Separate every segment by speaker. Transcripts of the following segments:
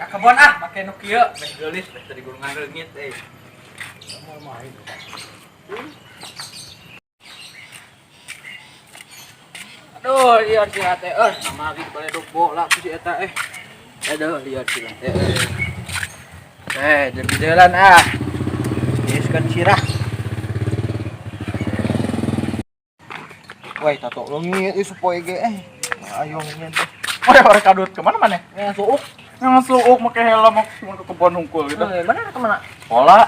Speaker 1: Kebon pakai Nokia, gelis dari gulungan reungit Aduh, liar si teh sama lagi balik dobo lah si eta Aduh, liar si teh jadi jalan Iskan sirah.
Speaker 2: Woi, tato leungit supaya ge ayo ngien teh.
Speaker 1: Orang kadut kemana mana? Yang suuk make helm cuma ke kebun hungkul gitu.
Speaker 2: Mana kemana?
Speaker 1: Pola.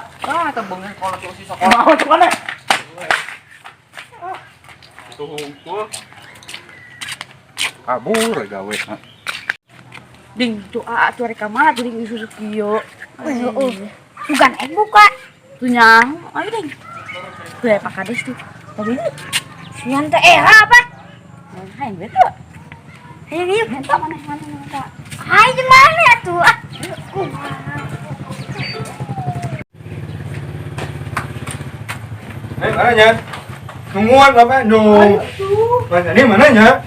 Speaker 1: Tebengin pola tuh si sekolah. Mau mana? Itu hungkul.
Speaker 2: Kabur gawe.
Speaker 3: Ding, doa atuh rek kamana tuh ding susu kieu. Bukan buka. Tuh nyang, ayo ding. Tuh Pak Kades tuh. Tadi sian teh apa? Main betul. Ayo minta mana. Hai gimana ya tuh?
Speaker 2: Mana nya? Nungguan apa? Mana ini mana nya?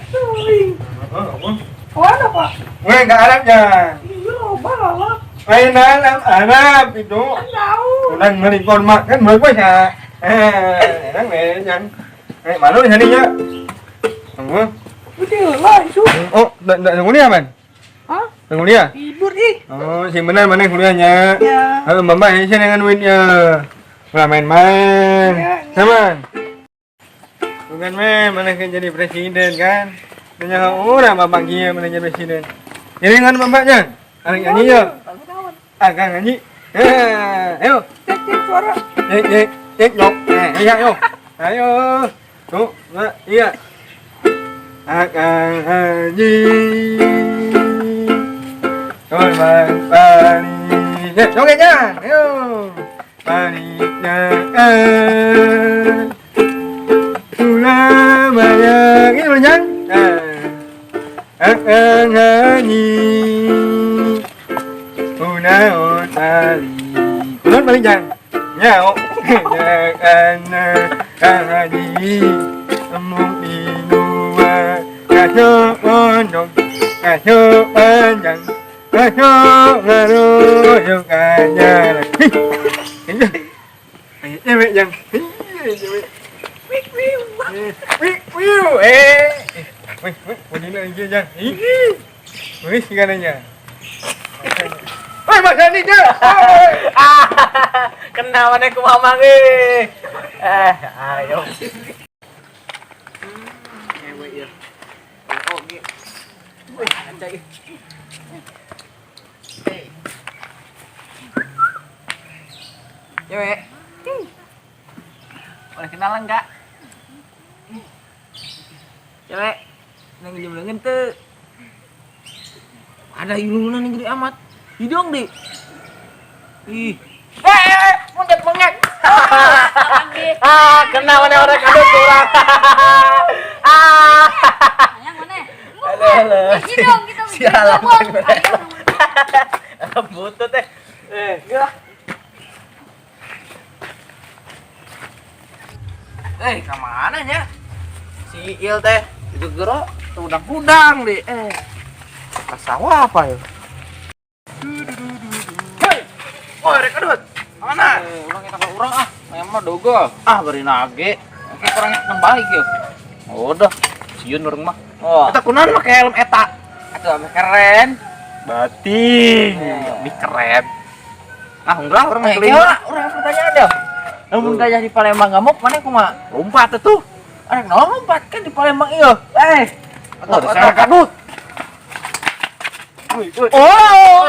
Speaker 1: Ada Pak.
Speaker 2: Nggak enggak Arabnya.
Speaker 1: Iya, balah.
Speaker 2: Main dalam Arab itu.
Speaker 1: Tahu.
Speaker 2: Udah ngelipon makan berapa ya? Enak yang. Mana di sini nya? Tunggu.
Speaker 1: Udah lah itu.
Speaker 2: Oh, enggak kuliah, Man?
Speaker 1: Hah?
Speaker 2: Kuliah?
Speaker 1: Tidur ih.
Speaker 2: Oh, si benar mana kuliahnya?
Speaker 1: Ya.
Speaker 2: Mbak ini dengan duitnya. Udah main-main. Sama. Bukan mana kan jadi presiden kan? Tanya orang bapak dia mana jadi presiden. Ini dengan bapaknya. Anak nyanyi ya. Akan nyanyi. Ayo.
Speaker 1: Cek suara.
Speaker 2: Cek nyok. Ayo. Ayo. Tuh, iya. Akan nyanyi. Korban paling. Jogetnya. Ayo. Paling sudah banyak ini banyak akan nyanyi kunut paling jangan nyau akan nyanyi emuk di luar kacau ondong kacau panjang kacau ngaruh yukanya cewek yang cewek ini lagi jangan wih segalanya Mas Dani
Speaker 1: Kena mana ku mamang ayo. Cewek ya. Oh, gitu. Wih, anjay. Cewek. Boleh kenalan enggak? Cewek. Nang jemlengan tuh. Ada ilmunan yang gede amat. Hidung deh. Ih. Monyet. Kena mana orang kadut kurang.
Speaker 3: Yang mana?
Speaker 1: Halo.
Speaker 3: Hidung gitu.
Speaker 1: Sialan. Butut teh. Gila. Kemana nya? Si Il teh itu gero udang-udang deh. Ke sawah apa ya? Hei, rek adut. Mana? Urang kita ke urang aya mah dogol. Bari nage. Oke kurang nembalik yeuh. Udah, sieun urang mah. Eta kunaon make helm eta? Atuh ame keren. Bating. Lebih keren. Enggak, urang kelima. Urang pertanyaan dah. Lamun gajah di Palembang ngamuk, mana kumaha? Lompat atuh. Arek naon lompat kan di Palembang ieu. Atau kadut.
Speaker 2: Oh,